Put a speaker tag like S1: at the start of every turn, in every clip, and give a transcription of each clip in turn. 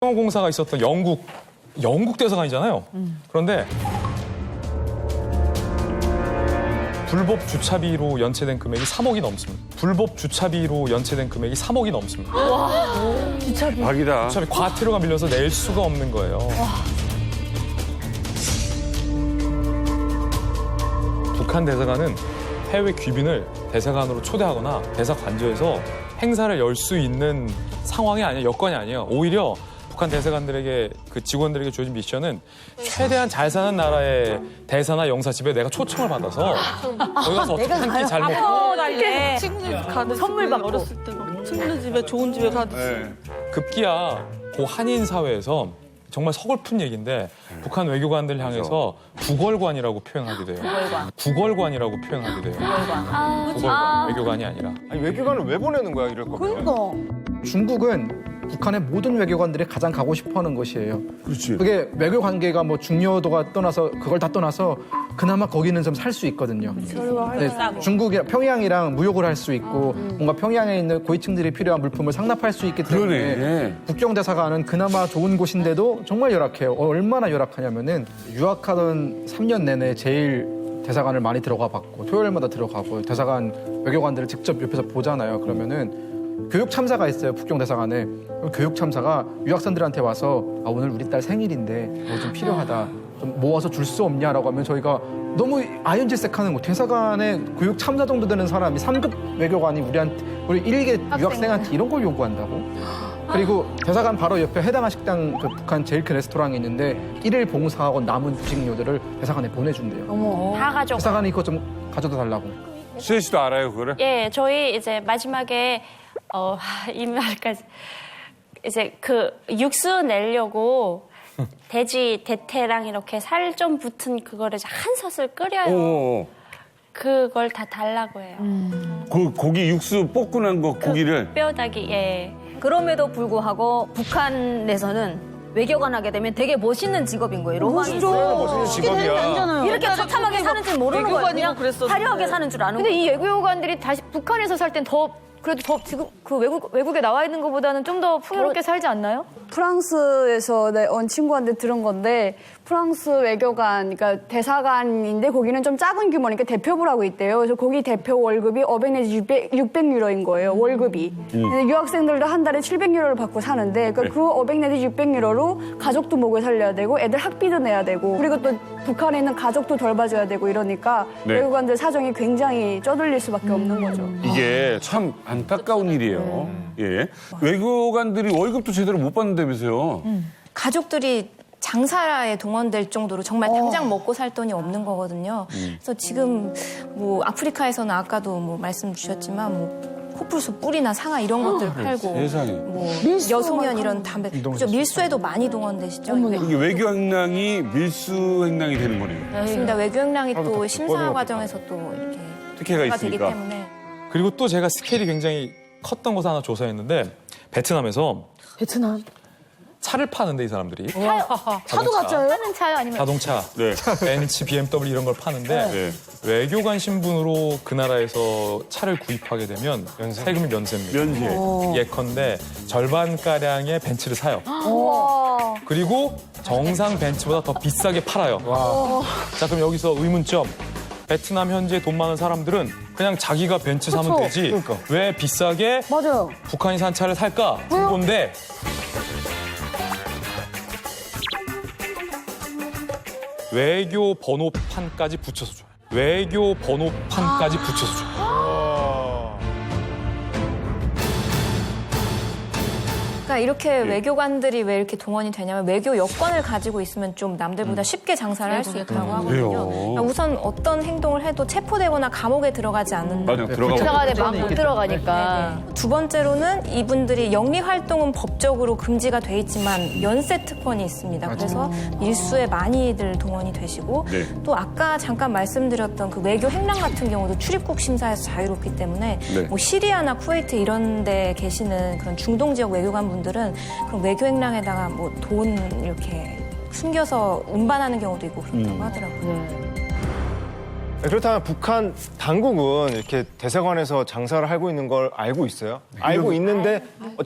S1: 공사가 있었던 영국 대사관이잖아요. 그런데 불법 주차비로 연체된 금액이 3억이 넘습니다. 불법 주차비로 연체된 금액이 3억이 넘습니다.
S2: 주차비.
S3: 박이다.
S1: 주차비 과태료가 밀려서 낼 수가 없는 거예요. 북한 대사관은 해외 귀빈을 대사관으로 초대하거나 대사관저에서 행사를 열 수 있는 상황이 아니에요. 여건이 아니에요. 오히려 북한 대사관들에게 그 직원들에게 주어진 미션은 최대한 잘 사는 나라의 대사나 영사집에 내가 초청을 받아서 거기 가서 어떻게 한 끼 잘 먹고
S2: 이렇게 친구네 가는 선물 받고 어렸을 때 막 친구네 집에 좋은 집에 가듯이.
S1: 급기야 고 한인 사회에서 정말 서글픈 얘기인데 북한 외교관들 향해서 구걸관이라고 표현하게 돼요. 구걸관이라고 표현하게 돼요. 구걸관. 외교관이 아니라.
S4: 아니, 외교관을 왜 보내는 거야, 이럴 거면?
S5: 중국은 북한의 모든 외교관들이 가장 가고 싶어하는 곳이에요.
S3: 그렇지.
S5: 그게 외교 관계가 뭐 중요도가 떠나서 그걸 다 떠나서 그나마 거기는 좀 살 수 있거든요. 네, 중국이랑 평양이랑 무역을 할 수 있고 뭔가 평양에 있는 고위층들이 필요한 물품을 상납할 수 있기 때문에
S3: 그러네.
S5: 국경대사관은 그나마 좋은 곳인데도 정말 열악해요. 얼마나 열악하냐면은 유학하던 3년 내내 제일 대사관을 많이 들어가 봤고 토요일마다 들어가고 대사관 외교관들을 직접 옆에서 보잖아요. 그러면은 교육 참사가 있어요. 북경 대사관에. 교육 참사가 유학생들한테 와서 오늘 우리 딸 생일인데 뭐 좀 필요하다. 좀 모아서 줄 수 없냐라고 하면 저희가 너무 아연질색하는 거. 대사관에 교육 참사 정도 되는 사람이 3급 외교관이 우리 1개 유학생한테 이런 걸 요구한다고? 그리고 대사관 바로 옆에 해당한 식당 그 북한 제일 큰 레스토랑이 있는데 일일 봉사하고 남은 주식료들을 대사관에 보내준대요.
S6: 다 가져.
S5: 대사관이 이거 좀 가져다 달라고.
S3: 수혜 씨도 알아요, 그거를?
S6: 예, 저희 이제 마지막에 이 말까지 이제 그 육수 내려고 돼지 대퇴랑 이렇게 살 좀 붙은 그거를 한 솥을 끓여요.
S3: 오.
S6: 그걸 다 달라고 해요.
S3: 그 고기 육수 볶고 난 거 고기를.
S6: 뼈다귀, 예.
S2: 그럼에도 불구하고 북한에서는 외교관 하게 되면 되게 멋있는 직업인 거예요. 로망이 있어요.
S4: 멋있는 직업이야.
S2: 이렇게 처참하게 사는 줄 모르는 거예요. 그냥
S7: 그랬었는데.
S2: 화려하게 사는 줄 아는
S7: 근데
S2: 거예요.
S7: 이 외교관들이 다시 북한에서 살 땐 더 그래도 더 지금 그 외국에 나와 있는 것보다는 좀 더 풍요롭게 살지 않나요?
S8: 프랑스에서 온 친구한테 들은 건데 프랑스 외교관, 그러니까 대사관인데 거기는 좀 작은 규모니까 대표부라고 있대요. 그래서 거기 대표 월급이 500 내지 600유로인 거예요, 월급이. 근데 유학생들도 한 달에 700유로를 받고 사는데 그 500 내지 600유로로 가족도 먹여 살려야 되고 애들 학비도 내야 되고 그리고 또 북한에 있는 가족도 덜 봐줘야 되고 이러니까
S3: 네.
S8: 외교관들 사정이 굉장히 쪼들릴 수밖에 없는 거죠.
S3: 이게 참 안타까운 일이에요. 예. 외교관들이 월급도 제대로 못 받는다면서요.
S9: 가족들이 장사에 동원될 정도로 정말 당장 먹고 살 돈이 없는 거거든요. 그래서 지금 뭐 아프리카에서는 아까도 뭐 말씀 주셨지만 뭐 코뿔소 뿔이나 상아 이런 것들 팔고
S3: 세상에.
S9: 뭐 여소면 이런 담배 그죠 밀수에도 많이 동원되시죠.
S3: 이게 외교 행랑이 밀수 행랑이 되는 거네요.
S9: 맞습니다. 외교 행랑이 또 심사 과정에서 또 이렇게
S3: 특혜가
S9: 되기
S3: 있으니까.
S9: 때문에
S1: 그리고 또 제가 스케일이 굉장히 컸던 곳 하나 조사했는데 베트남에서
S7: 베트남.
S1: 차를 파는데 이 사람들이
S7: 차도 가짜요? 하는 차요? 아니면
S1: 자동차,
S3: 네.
S1: 벤츠, BMW 이런 걸 파는데
S3: 네.
S1: 외교관 신분으로 그 나라에서 차를 구입하게 되면 세금이 면세입니다.
S3: 면세.
S1: 예컨대 절반가량의 벤츠를 사요. 그리고 정상 벤츠보다 더 비싸게 팔아요. 자, 그럼 여기서 의문점. 베트남 현지에 돈 많은 사람들은 그냥 자기가 벤츠 사면 되지. 왜 비싸게
S7: 맞아요.
S1: 북한이 산 차를 살까? 그건데 외교 번호판까지 붙여서 줘요. 외교 번호판까지 붙여서 줘요.
S9: 그러니까 이렇게 외교관들이 왜 이렇게 동원이 되냐면 외교 여권을 가지고 있으면 좀 남들보다 쉽게 장사를 할 수 있다고 하거든요. 그러니까 우선 어떤 행동을 해도 체포되거나 감옥에 들어가지 않는다.
S3: 맞아, 들어가고.
S7: 들어가는데 막 못 들어가니까.
S9: 두 번째로는 이분들이 영리 활동은 법적으로 금지가 돼 있지만 연쇄 특권이 있습니다. 그래서 밀수에 많이들 동원이 되시고
S3: 네.
S9: 또 아까 잠깐 말씀드렸던 그 외교 행랑 같은 경우도 출입국 심사에서 자유롭기 때문에
S3: 네.
S9: 뭐 시리아나 쿠웨이트 이런 데 계시는 그런 중동 지역 외교관분들은 그런 외교 행랑에다가 뭐 돈 이렇게 숨겨서 운반하는 경우도 있고 그렇다고 하더라고요.
S4: 그렇다면 북한 당국은 이렇게 대사관에서 장사를 하고 있는 걸 알고 있어요? 알고 있는데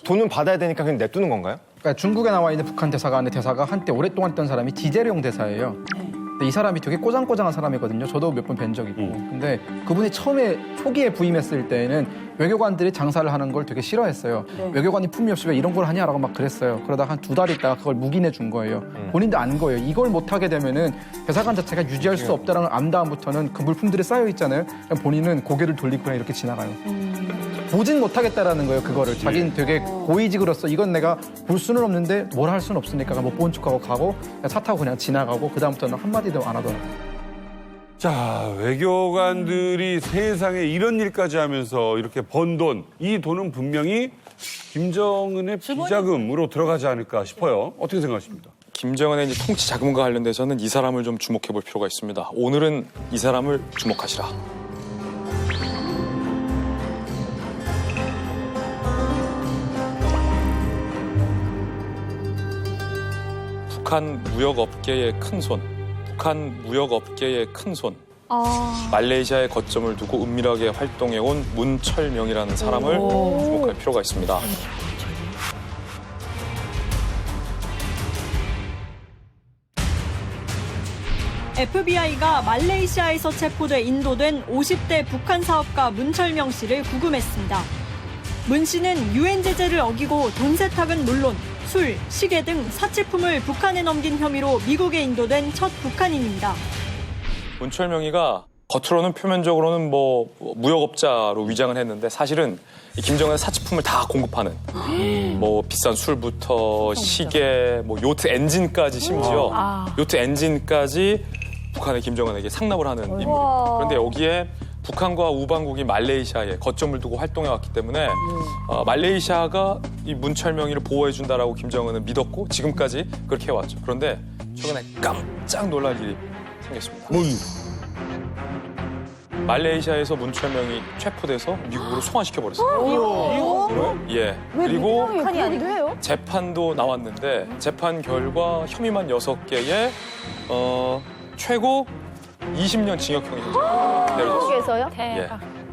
S4: 돈은 받아야 되니까 그냥 냅두는 건가요?
S5: 그러니까 중국에 나와 있는 북한 대사관의 대사가 한때 오랫동안 있던 사람이 디제룡 대사예요. 근데 이 사람이 되게 꼬장꼬장한 사람이거든요. 저도 몇 번 뵌 적 있고. 근데 그분이 초기에 부임했을 때에는 외교관들이 장사를 하는 걸 되게 싫어했어요. 외교관이 품위 없이 왜 이런 걸 하냐라고 막 그랬어요. 그러다가 한 2달 있다가 그걸 묵인해 준 거예요. 본인도 안 거예요. 이걸 못 하게 되면은 대사관 자체가 유지할 수 없다라는 걸 안 다음부터는 그 물품들이 쌓여 있잖아요. 그냥 본인은 고개를 돌리고 그냥 이렇게 지나가요. 보진 못하겠다라는 거예요. 그거를 자기는 되게 고위직으로서 이건 내가 볼 수는 없는데 뭘 할 수는 없으니까 못 본 척하고 가고 차 타고 그냥 지나가고 그 다음부터는 한마디도 안 하더라고요.
S3: 자, 외교관들이 세상에 이런 일까지 하면서 이렇게 번 돈, 이 돈은 분명히 김정은의 비자금으로 들어가지 않을까 싶어요. 어떻게 생각하십니까?
S1: 김정은의 이제 통치 자금과 관련돼서는 이 사람을 좀 주목해 볼 필요가 있습니다. 오늘은 이 사람을 주목하시라. 북한 무역업계의 큰손, 북한 무역업계의 큰손, 말레이시아에 거점을 두고 은밀하게 활동해온 문철명이라는 사람을 주목할 필요가 있습니다.
S10: FBI가 말레이시아에서 체포돼 인도된 50대 북한 사업가 문철명 씨를 구금했습니다. 문 씨는 유엔 제재를 어기고 돈 세탁은 물론 술, 시계 등 사치품을 북한에 넘긴 혐의로 미국에 인도된 첫 북한인입니다.
S1: 문철명이가 겉으로는 표면적으로는 뭐 무역업자로 위장을 했는데 사실은 이 김정은의 사치품을 다 공급하는 뭐 비싼 술부터 시계, 뭐 요트 엔진까지 심지어 요트 엔진까지 북한의 김정은에게 상납을 하는 인물입니다. 그런데 여기에 북한과 우방국인 말레이시아에 거점을 두고 활동해왔기 때문에 말레이시아가 이 문철명이를 보호해준다라고 김정은은 믿었고 지금까지 그렇게 해왔죠. 그런데 최근에 깜짝 놀랄 일이 생겼습니다. 말레이시아에서 문철명이 체포돼서 미국으로 송환시켜버렸어요. 예. 그리고
S7: 북한이 아니고요?
S1: 재판도 나왔는데 재판 결과 혐의만 6개에 최고 20년 징역형이 내려졌어요.
S7: 한국에서요?
S1: 예.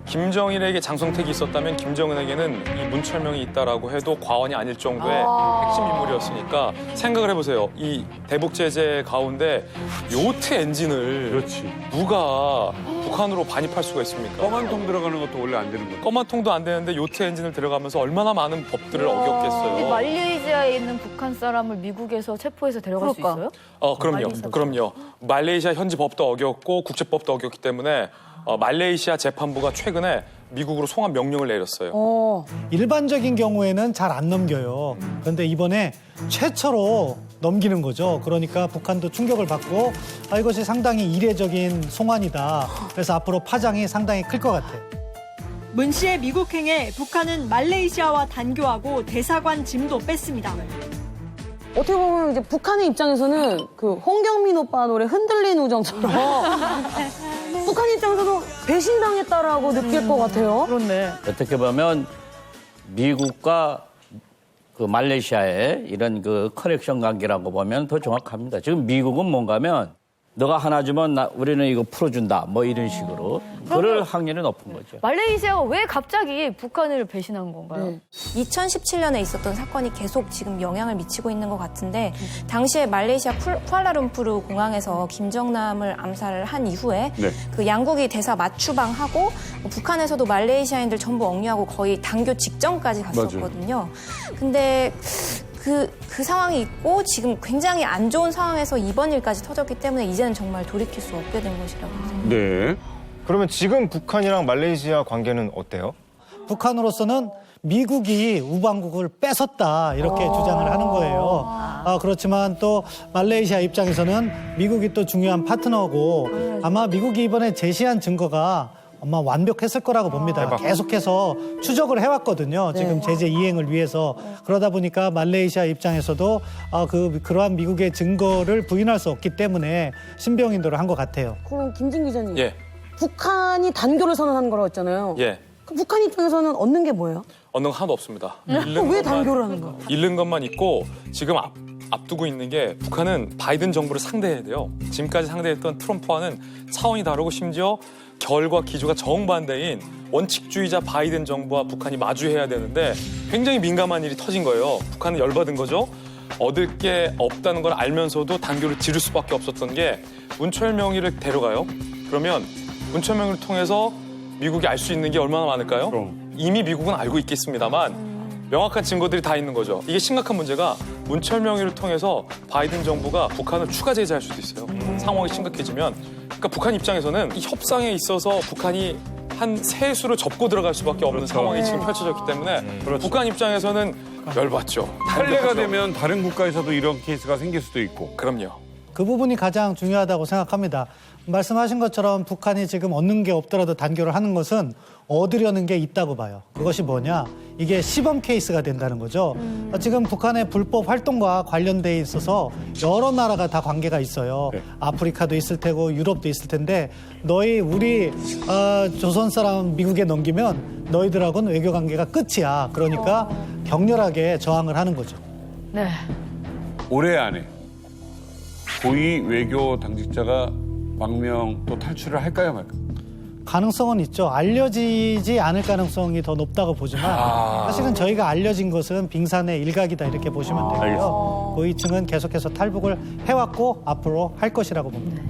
S1: 김정일에게 장성택이 있었다면 김정은에게는 이 문철명이 있다라고 해도 과언이 아닐 정도의 핵심 인물이었으니까 생각을 해보세요. 이 대북 제재 가운데 요트 엔진을
S3: 그렇지.
S1: 누가 북한으로 반입할 수가 있습니까?
S3: 검은 통 들어가는 것도 원래 안 되는 거죠.
S1: 검은 통도 안 되는데 요트 엔진을 들어가면서 얼마나 많은 법들을 어겼겠어요.
S7: 말레이시아에 있는 북한 사람을 미국에서 체포해서 데려갈 수 있어요?
S1: 그럼요. 말레이시아 현지 법도 어겼고 국제법도 어겼기 때문에 말레이시아 재판부가 최근에 미국으로 송환 명령을 내렸어요.
S11: 일반적인 경우에는 잘 안 넘겨요. 그런데 이번에 최초로 넘기는 거죠. 그러니까 북한도 충격을 받고 이것이 상당히 이례적인 송환이다. 그래서 앞으로 파장이 상당히 클 것 같아요.
S10: 문 씨의 미국행에 북한은 말레이시아와 단교하고 대사관 짐도 뺐습니다.
S12: 어떻게 보면 이제 북한의 입장에서는 그 홍경민 오빠 노래 흔들린 우정처럼 북한 입장에서도 배신당했다라고 느낄 것 같아요.
S7: 그렇네.
S13: 어떻게 보면 미국과 그 말레이시아의 이런 그 커넥션 관계라고 보면 더 정확합니다. 지금 미국은 뭔가면 너가 하나 주면 우리는 이거 풀어준다 뭐 이런 식으로 그럴 확률이 높은 거죠.
S7: 말레이시아가 왜 갑자기 북한을 배신한 건가요?
S9: 2017년에 있었던 사건이 계속 지금 영향을 미치고 있는 것 같은데 당시에 말레이시아 쿠알라룸푸르 공항에서 김정남을 암살을 한 이후에 그 양국이 대사 맞추방하고 북한에서도 말레이시아인들 전부 억류하고 거의 단교 직전까지 갔었거든요. 근데 그 상황이 있고 지금 굉장히 안 좋은 상황에서 이번 일까지 터졌기 때문에 이제는 정말 돌이킬 수 없게 된 것이라고 생각합니다.
S3: 네.
S4: 그러면 지금 북한이랑 말레이시아 관계는 어때요?
S11: 북한으로서는 미국이 우방국을 뺏었다 이렇게 주장을 하는 거예요. 그렇지만 또 말레이시아 입장에서는 미국이 또 중요한 파트너고 아마 미국이 이번에 제시한 증거가 아마 완벽했을 거라고 봅니다. 계속해서 추적을 해왔거든요. 지금 제재 이행을 위해서. 그러다 보니까 말레이시아 입장에서도 그러한 미국의 증거를 부인할 수 없기 때문에 신병인도를 한 것 같아요.
S12: 그럼 김진 기자님,
S1: 예.
S12: 북한이 단교를 선언한 거라고 했잖아요.
S1: 예.
S12: 그 북한 입장에서는 얻는 게 뭐예요?
S1: 얻는 거 하나도 없습니다.
S12: 왜 단교를 하는 거야?
S1: 잃는 것만 있고 지금 앞두고 있는 게 북한은 바이든 정부를 상대해야 돼요. 지금까지 상대했던 트럼프와는 차원이 다르고 심지어 결과 기조가 정반대인 원칙주의자 바이든 정부와 북한이 마주해야 되는데 굉장히 민감한 일이 터진 거예요. 북한은 열받은 거죠. 얻을 게 없다는 걸 알면서도 단교를 지를 수밖에 없었던 게 문철명이를 데려가요. 그러면 문철명을 통해서 미국이 알 수 있는 게 얼마나 많을까요? 이미 미국은 알고 있겠습니다만 명확한 증거들이 다 있는 거죠. 이게 심각한 문제가 문철명이를 통해서 바이든 정부가 북한을 추가 제재할 수도 있어요. 상황이 심각해지면. 그러니까 북한 입장에서는 이 협상에 있어서 북한이 한 세수로 접고 들어갈 수밖에 없는 상황이 지금 펼쳐졌기 때문에 북한 입장에서는 열받죠.
S3: 판례가 되면 다른 국가에서도 이런 케이스가 생길 수도 있고.
S1: 그럼요.
S11: 그 부분이 가장 중요하다고 생각합니다. 말씀하신 것처럼 북한이 지금 얻는 게 없더라도 단교를 하는 것은 얻으려는 게 있다고 봐요. 그것이 뭐냐? 이게 시범 케이스가 된다는 거죠. 지금 북한의 불법 활동과 관련돼 있어서 여러 나라가 다 관계가 있어요. 아프리카도 있을 테고 유럽도 있을 텐데 너희 우리 조선 사람 미국에 넘기면 너희들하고는 외교 관계가 끝이야. 그러니까 격렬하게 저항을 하는 거죠.
S7: 네.
S3: 올해 안에 고위 외교 당직자가 망명 또 탈출을 할까요 말까요?
S11: 가능성은 있죠. 알려지지 않을 가능성이 더 높다고 보지만 사실은 저희가 알려진 것은 빙산의 일각이다 이렇게 보시면 되고요. 고위층은 계속해서 탈북을 해왔고 앞으로 할 것이라고 봅니다.